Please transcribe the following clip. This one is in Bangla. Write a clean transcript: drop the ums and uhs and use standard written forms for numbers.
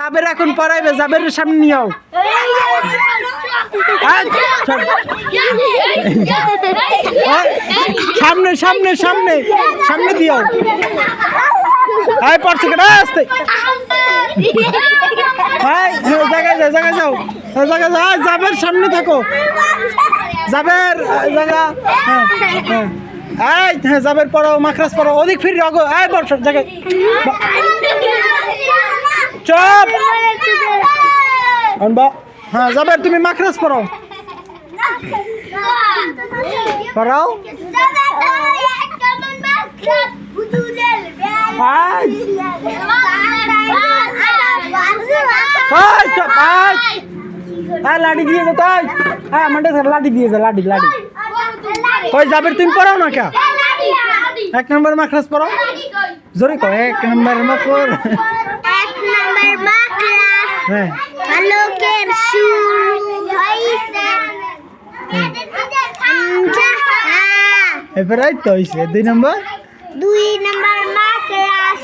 জাবের এখন পড়াইবে, জাবের সামনে নিও। সামনে সামনে সামনে সামনে দিও। আয় পড়ছে কেটে আসতে। জায়গায় যাও, জায়গায় যাও, জায়গায় যাও। জাবের সামনে থাকো, জাবের জায়গা। হ্যাঁ হ্যাঁ হ্যাঁ জাবের পড়ো, মাখরাজ পড়ো, ওদিক ফিরে রাখো। আয় বর্ষ জায়গায় চপ। হ্যাঁ জাবের তুমি মাখরাজ পড়ো, পড়াও। লাঠি দিয়ে যা তাই। হ্যাঁ মাঠে লাঠি দিয়ে যা, লাঠি লাঠি। কই যাবে তুমি পড়াও না কে? 1 নম্বর মাখরাজ পড়ো, জোরে কো। 1 নম্বর মাখর, 1 নম্বর মাখরাজ। হ্যাঁ আলোকের শুরু হইছে। এবারে তো হইছে 2 নম্বর। 2 নম্বর মাখরাজ।